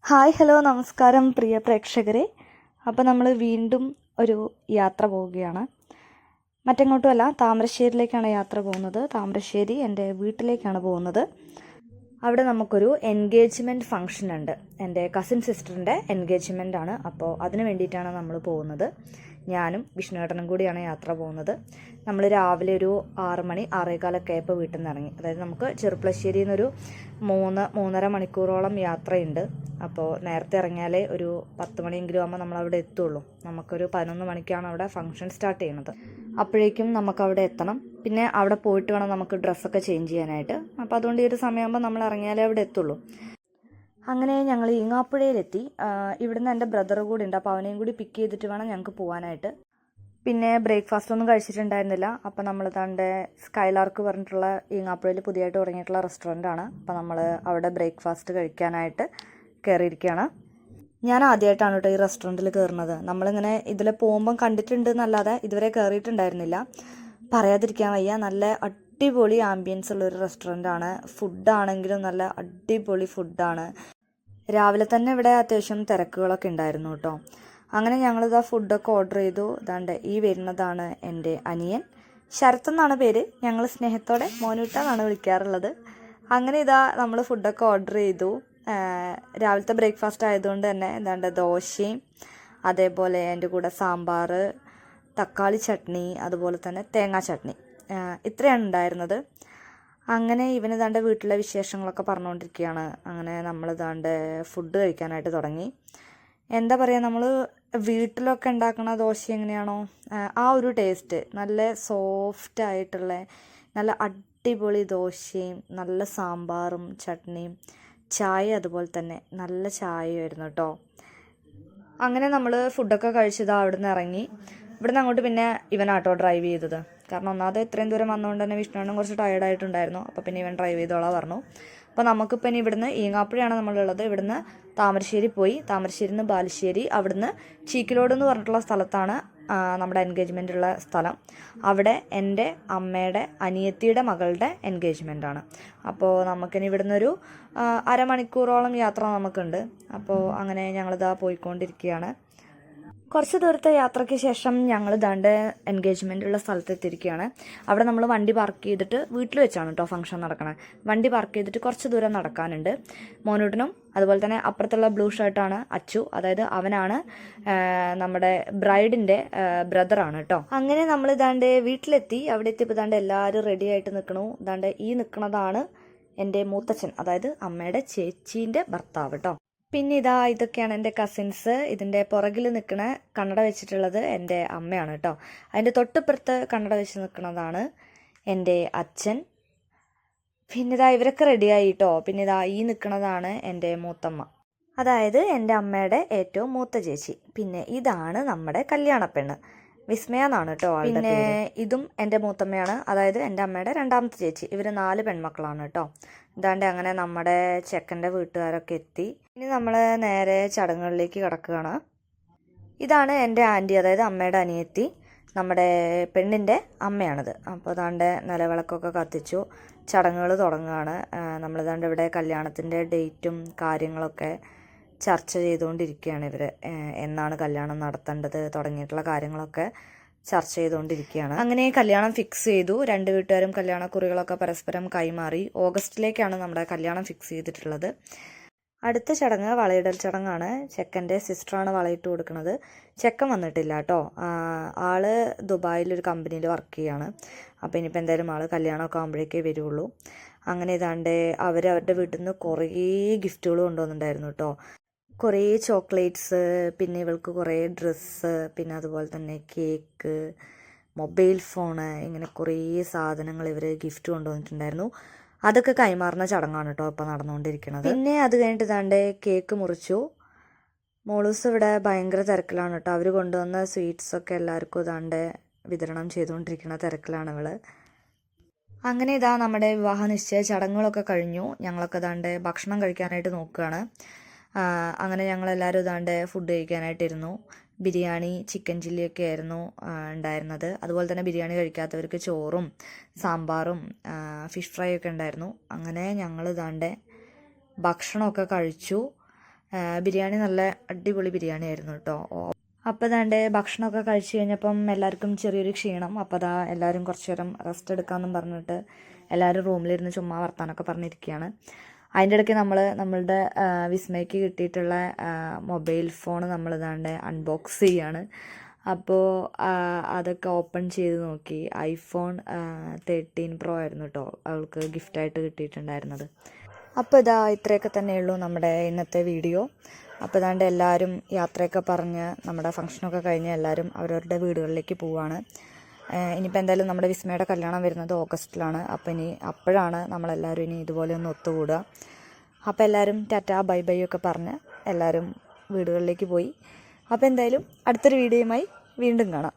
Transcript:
Hi hello നമസ്കാരം പ്രിയ പ്രേക്ഷകരെ. അപ്പോൾ നമ്മൾ വീണ്ടും ഒരു യാത്ര പോവുകയാണ്. മറ്റെങ്ങോട്ടുമല്ല, താമരശ്ശേരിയിലേക്കാണ് യാത്ര പോകുന്നത്. താമരശ്ശേരി എൻ്റെ വീട്ടിലേക്കാണ് പോകുന്നത്. അവിടെ നമുക്കൊരു എൻഗേജ്മെൻറ്റ് ഫംഗ്ഷൻ ഉണ്ട്. എൻ്റെ കസിൻ സിസ്റ്ററിൻ്റെ എൻഗേജ്മെൻ്റ് ആണ്. അപ്പോൾ അതിന് വേണ്ടിയിട്ടാണ് നമ്മൾ പോകുന്നത്. ഞാനും വിഷ്ണുവേട്ടനും കൂടിയാണ് യാത്ര പോകുന്നത്. നമ്മൾ രാവിലെ ഒരു 6 മണി 6:15 ആയപ്പോൾ വീട്ടിൽ നിന്ന് ഇറങ്ങി. അതായത് നമുക്ക് ചെറുപ്പളശ്ശേരിയിൽ നിന്നൊരു 3-3.5 മണിക്കൂറോളം യാത്രയുണ്ട്. അപ്പോൾ നേരത്തെ ഇറങ്ങിയാലേ ഒരു 10 മണിയെങ്കിലും ആകുമ്പോൾ നമ്മളവിടെ എത്തുള്ളൂ. നമുക്കൊരു 11 മണിക്കാണ് അവിടെ ഫംഗ്ഷൻ സ്റ്റാർട്ട് ചെയ്യുന്നത്. അപ്പോഴേക്കും നമുക്കവിടെ എത്തണം. പിന്നെ അവിടെ പോയിട്ട് വേണം നമുക്ക് ഡ്രസ്സൊക്കെ ചേഞ്ച് ചെയ്യാനായിട്ട്. അപ്പോൾ അതുകൊണ്ട് ഈ ഒരു സമയമാകുമ്പോൾ നമ്മൾ ഇറങ്ങിയാലേ അവിടെ എത്തുള്ളൂ. അങ്ങനെ ഞങ്ങൾ ഈങ്ങാപ്പുഴയിലെത്തി. ഇവിടുന്ന് എൻ്റെ ബ്രദർ കൂടി ഉണ്ട്. അപ്പോൾ അവനെയും കൂടി പിക്ക് ചെയ്തിട്ട് വേണം ഞങ്ങൾക്ക് പോകാനായിട്ട്. പിന്നെ ബ്രേക്ക്ഫാസ്റ്റ് ഒന്നും കഴിച്ചിട്ടുണ്ടായിരുന്നില്ല. അപ്പോൾ നമ്മൾ തൻ്റെ സ്കൈലാർക്ക് പറഞ്ഞിട്ടുള്ള ഈങ്ങാപ്പുഴയിൽ പുതിയതായിട്ട് തുടങ്ങിയിട്ടുള്ള റെസ്റ്റോറൻ്റ് ആണ്. അപ്പോൾ നമ്മൾ അവിടെ ബ്രേക്ക്ഫാസ്റ്റ് കഴിക്കാനായിട്ട് കയറിയിരിക്കുകയാണ്. ഞാൻ ആദ്യമായിട്ടാണ് കേട്ടോ ഈ റെസ്റ്റോറൻറ്റിൽ കയറുന്നത്. നമ്മളിങ്ങനെ ഇതിൽ പോകുമ്പം കണ്ടിട്ടുണ്ട് എന്നല്ലാതെ ഇതുവരെ കയറിയിട്ടുണ്ടായിരുന്നില്ല. പറയാതിരിക്കാൻ വയ്യ, നല്ല അടിപൊളി ആംബിയൻസ് ഉള്ളൊരു റെസ്റ്റോറൻ്റ് ആണ്. ഫുഡാണെങ്കിലും നല്ല അടിപൊളി ഫുഡാണ്. രാവിലെ തന്നെ ഇവിടെ അത്യാവശ്യം തിരക്കുകളൊക്കെ ഉണ്ടായിരുന്നു കേട്ടോ. അങ്ങനെ ഞങ്ങളിതാ ഫുഡൊക്കെ ഓർഡർ ചെയ്തു. ഇതാണ്ട് ഈ വരുന്നതാണ് എൻ്റെ അനിയൻ, ശരത്ത് എന്നാണ് പേര്. ഞങ്ങൾ സ്നേഹത്തോടെ മോനൂട്ട എന്നാണ് വിളിക്കാറുള്ളത്. അങ്ങനെ ഇതാ നമ്മൾ ഫുഡൊക്കെ ഓർഡർ ചെയ്തു. രാവിലത്തെ ബ്രേക്ക്ഫാസ്റ്റ് ആയതുകൊണ്ട് തന്നെ എന്താണ്ട് ദോശയും അതേപോലെ എൻ്റെ കൂടെ സാമ്പാർ, തക്കാളി ചട്നി, അതുപോലെ തന്നെ തേങ്ങാ ചട്നി, ഇത്രയാണ് ഉണ്ടായിരുന്നത്. അങ്ങനെ ഇവനിതാണ്ട് വീട്ടിലെ വിശേഷങ്ങളൊക്കെ പറഞ്ഞുകൊണ്ടിരിക്കുകയാണ്. അങ്ങനെ നമ്മളിതാണ്ട് ഫുഡ് കഴിക്കാനായിട്ട് തുടങ്ങി. എന്താ പറയുക, നമ്മൾ വീട്ടിലൊക്കെ ഉണ്ടാക്കുന്ന ദോശ എങ്ങനെയാണോ ആ ഒരു ടേസ്റ്റ്, നല്ല സോഫ്റ്റായിട്ടുള്ള നല്ല അടിപൊളി ദോശയും നല്ല സാമ്പാറും ചട്നിയും ചായ അതുപോലെ തന്നെ നല്ല ചായയായിരുന്നു കേട്ടോ. അങ്ങനെ നമ്മൾ ഫുഡൊക്കെ കഴിച്ചത് അവിടെ നിന്ന് ഇറങ്ങി. ഇവിടുന്ന് അങ്ങോട്ട് പിന്നെ ഇവനാട്ടോ ഡ്രൈവ് ചെയ്തത്. കാരണം ഒന്നാമത് ഇത്രയും ദൂരം വന്നുകൊണ്ട് തന്നെ വിഷ്ണുവിനും കുറച്ച് ടയേർഡായിട്ടുണ്ടായിരുന്നു. അപ്പോൾ പിന്നെ ഇവൻ ഡ്രൈവ് ചെയ്തോളാം പറഞ്ഞു. അപ്പോൾ നമുക്കിപ്പോൾ ഇനി ഇവിടുന്ന് ഈങ്ങാപ്പുഴയാണ് നമ്മളുള്ളത്. ഇവിടുന്ന് താമരശ്ശേരി പോയി, താമരശ്ശേരി നിന്ന് ബാലുശ്ശേരി, അവിടുന്ന് ചീക്കിലോട് എന്ന് പറഞ്ഞിട്ടുള്ള സ്ഥലത്താണ് നമ്മുടെ എൻഗേജ്മെൻ്റ് ഉള്ള സ്ഥലം. അവിടെ എൻ്റെ അമ്മയുടെ അനിയത്തിയുടെ മകളുടെ എൻഗേജ്മെൻ്റ് ആണ്. അപ്പോൾ നമുക്കിനി ഇവിടുന്ന് ഒരു അരമണിക്കൂറോളം യാത്ര നമുക്കുണ്ട്. അപ്പോൾ അങ്ങനെ ഞങ്ങളിതാ പോയിക്കൊണ്ടിരിക്കുകയാണ്. കുറച്ച് ദൂരത്തെ യാത്രയ്ക്ക് ശേഷം ഞങ്ങൾ ദാണ്ട് എൻഗേജ്മെൻറ്റുള്ള സ്ഥലത്ത് എത്തിയിരിക്കുകയാണ്. അവിടെ നമ്മൾ വണ്ടി പാർക്ക് ചെയ്തിട്ട് വീട്ടിൽ വെച്ചാണ് കേട്ടോ ഫംഗ്ഷൻ നടക്കണത്. വണ്ടി പാർക്ക് ചെയ്തിട്ട് കുറച്ച് ദൂരം നടക്കാനുണ്ട്. മോനൂട്ടനും അതുപോലെ തന്നെ അപ്പുറത്തുള്ള ബ്ലൂ ഷർട്ടാണ് അച്ചു, അതായത് അവനാണ് നമ്മുടെ ബ്രൈഡിൻ്റെ ബ്രദറാണ് കേട്ടോ. അങ്ങനെ നമ്മൾ ഇതാണ്ട് വീട്ടിലെത്തി. അവിടെ എത്തിയപ്പോൾ ഇതാണ്ട് എല്ലാവരും റെഡി ആയിട്ട് നിൽക്കണു. ഇതാണ്ട് ഈ നിൽക്കുന്നതാണ് എൻ്റെ മൂത്തച്ഛൻ, അതായത് അമ്മയുടെ ചേച്ചീൻ്റെ ഭർത്താവ് കേട്ടോ. പിന്നെ ഇതൊക്കെയാണ് എൻ്റെ കസിൻസ്. ഇതിൻ്റെ പുറകിൽ നിൽക്കണ കണ്ണട വെച്ചിട്ടുള്ളത് എൻ്റെ അമ്മയാണ് കേട്ടോ. അതിൻ്റെ തൊട്ടിപ്പുറത്ത് കണ്ണട വെച്ച് നിൽക്കുന്നതാണ് എൻ്റെ അച്ഛൻ. പിന്നെ ഇവരൊക്കെ റെഡിയായി കേട്ടോ. പിന്നെ ഈ നിൽക്കുന്നതാണ് എൻ്റെ മൂത്തമ്മ, അതായത് എൻ്റെ അമ്മയുടെ ഏറ്റവും മൂത്ത ചേച്ചി. പിന്നെ ഇതാണ് നമ്മുടെ കല്യാണപ്പെണ്ണ്, വിസ്മയ എന്നാണ് കേട്ടോ. പിന്നെ ഇതും എൻ്റെ മൂത്തമ്മയാണ്, അതായത് എൻ്റെ അമ്മയുടെ രണ്ടാമത്തെ ചേച്ചി. ഇവർ 4 പെൺമക്കളാണ് കേട്ടോ. ഇതാണ്ട് അങ്ങനെ നമ്മുടെ ചെക്കൻ്റെ വീട്ടുകാരൊക്കെ എത്തി. ഇനി നമ്മൾ നേരെ ചടങ്ങുകളിലേക്ക് കിടക്കുകയാണ്. ഇതാണ് എൻ്റെ ആൻറ്റി, അതായത് അമ്മയുടെ അനിയത്തി, നമ്മുടെ പെണ്ണിൻ്റെ അമ്മയാണിത്. അപ്പോൾ അതാണ്ട് നിലവിളക്കൊക്കെ കത്തിച്ചു, ചടങ്ങുകൾ തുടങ്ങുകയാണ്. നമ്മളിതാണ്ട് ഇവിടെ കല്യാണത്തിൻ്റെ ഡേറ്റും കാര്യങ്ങളൊക്കെ ചർച്ച ചെയ്തുകൊണ്ടിരിക്കുകയാണ്. ഇവർ എന്നാണ് കല്യാണം നടത്തേണ്ടത് തുടങ്ങിയിട്ടുള്ള കാര്യങ്ങളൊക്കെ ചർച്ച ചെയ്തുകൊണ്ടിരിക്കുകയാണ്. അങ്ങനെ കല്യാണം ഫിക്സ് ചെയ്തു. 2 വീട്ടുകാരും കല്യാണക്കുറികളൊക്കെ പരസ്പരം കൈമാറി. ഓഗസ്റ്റിലേക്കാണ് നമ്മുടെ കല്യാണം ഫിക്സ് ചെയ്തിട്ടുള്ളത്. അടുത്ത ചടങ്ങ് വളയിടൽ ചടങ്ങാണ്. ചെക്കൻ്റെ സിസ്റ്ററാണ് വളയിട്ട് കൊടുക്കുന്നത്. ചെക്കൻ വന്നിട്ടില്ല കേട്ടോ. ആള് ദുബായിലൊരു കമ്പനിയിൽ വർക്ക് ചെയ്യാണ്. അപ്പോൾ ഇനിയിപ്പോൾ എന്തായാലും ആൾ കല്യാണമൊക്കെ ആകുമ്പോഴേക്കേ വരുള്ളൂ. അങ്ങനെ ഇതാണ്ട് അവരുടെ വീട്ടിൽ നിന്ന് കുറേ ഗിഫ്റ്റുകൾ കൊണ്ടുവന്നിട്ടുണ്ടായിരുന്നു കേട്ടോ. കുറേ ചോക്ലേറ്റ്സ്, പിന്നെ ഇവൾക്ക് കുറേ ഡ്രസ്സ്, പിന്നെ അതുപോലെ തന്നെ കേക്ക്, മൊബൈൽ ഫോണ്, ഇങ്ങനെ കുറേ സാധനങ്ങൾ ഇവർ ഗിഫ്റ്റ് കൊണ്ടുവന്നിട്ടുണ്ടായിരുന്നു. അതൊക്കെ കൈമാറുന്ന ചടങ്ങാണ് കേട്ടോ ഇപ്പോൾ നടന്നുകൊണ്ടിരിക്കുന്നത്. പിന്നെ അത് കഴിഞ്ഞിട്ട് ഇതാണ്ട് കേക്ക് മുറിച്ചു. മോളൂസ് ഇവിടെ ഭയങ്കര തിരക്കിലാണ് കേട്ടോ. അവർ കൊണ്ടുവന്ന സ്വീറ്റ്സൊക്കെ എല്ലാവർക്കും ഇതാണ്ട് വിതരണം ചെയ്തുകൊണ്ടിരിക്കുന്ന തിരക്കിലാണ് ഇവൾ. അങ്ങനെ നമ്മുടെ വിവാഹ നിശ്ചയ ചടങ്ങുകളൊക്കെ കഴിഞ്ഞു. ഞങ്ങളൊക്കെ ഇതാണ്ട് ഭക്ഷണം കഴിക്കാനായിട്ട് നോക്കുകയാണ്. അങ്ങനെ ഞങ്ങളെല്ലാവരും ഇതാണ്ട് ഫുഡ് കഴിക്കാനായിട്ടിരുന്നു. ബിരിയാണി, ചിക്കൻ ചില്ലിയൊക്കെ ആയിരുന്നു ഉണ്ടായിരുന്നത്. അതുപോലെ തന്നെ ബിരിയാണി കഴിക്കാത്തവർക്ക് ചോറും സാമ്പാറും ഫിഷ് ഫ്രൈ ഒക്കെ ഉണ്ടായിരുന്നു. അങ്ങനെ ഞങ്ങൾ ഇതാണ്ട് ഭക്ഷണമൊക്കെ കഴിച്ചു. ബിരിയാണി നല്ല അടിപൊളി ബിരിയാണി ആയിരുന്നു കേട്ടോ. അപ്പോൾ അതാണ്ട് ഭക്ഷണമൊക്കെ കഴിച്ച് കഴിഞ്ഞപ്പം എല്ലാവർക്കും ചെറിയൊരു ക്ഷീണം. അപ്പോൾ അതാ എല്ലാവരും കുറച്ച് നേരം റെസ്റ്റ് എടുക്കാമെന്നും പറഞ്ഞിട്ട് എല്ലാവരും റൂമിലിരുന്ന് ചുമ്മാ വർത്താനമൊക്കെ പറഞ്ഞിരിക്കുകയാണ്. അതിൻ്റെ ഇടയ്ക്ക് നമ്മളുടെ വിസ്മയ്ക്ക് കിട്ടിയിട്ടുള്ള മൊബൈൽ ഫോൺ നമ്മളിതാണ്ട് അൺബോക്സ് ചെയ്യാണ്. അപ്പോൾ അതൊക്കെ ഓപ്പൺ ചെയ്ത് നോക്കി. iPhone 13 Pro ആയിരുന്നു കേട്ടോ അവൾക്ക് ഗിഫ്റ്റായിട്ട് കിട്ടിയിട്ടുണ്ടായിരുന്നത്. അപ്പോൾ ഇതാ ഇത്രയൊക്കെ തന്നെയുള്ളൂ നമ്മുടെ ഇന്നത്തെ വീഡിയോ. അപ്പോൾ ഇതാണ്ട് എല്ലാവരും യാത്രയൊക്കെ പറഞ്ഞ് നമ്മുടെ ഫംഗ്ഷനൊക്കെ കഴിഞ്ഞ് എല്ലാവരും അവരവരുടെ വീടുകളിലേക്ക് പോവുകയാണ്. ഇനിയിപ്പോൾ എന്തായാലും നമ്മുടെ വിസ്മയുടെ കല്യാണം വരുന്നത് ഓഗസ്റ്റിലാണ്. അപ്പോൾ അപ്പോഴാണ് നമ്മളെല്ലാവരും ഇനി ഇതുപോലെ ഒന്ന് ഒത്തുകൂടുക. അപ്പോൾ എല്ലാവരും ടാറ്റാ ബൈ ബൈ ഒക്കെ പറഞ്ഞ് എല്ലാവരും വീടുകളിലേക്ക് പോയി. അപ്പോൾ എന്തായാലും അടുത്തൊരു വീഡിയോയുമായി വീണ്ടും കാണാം.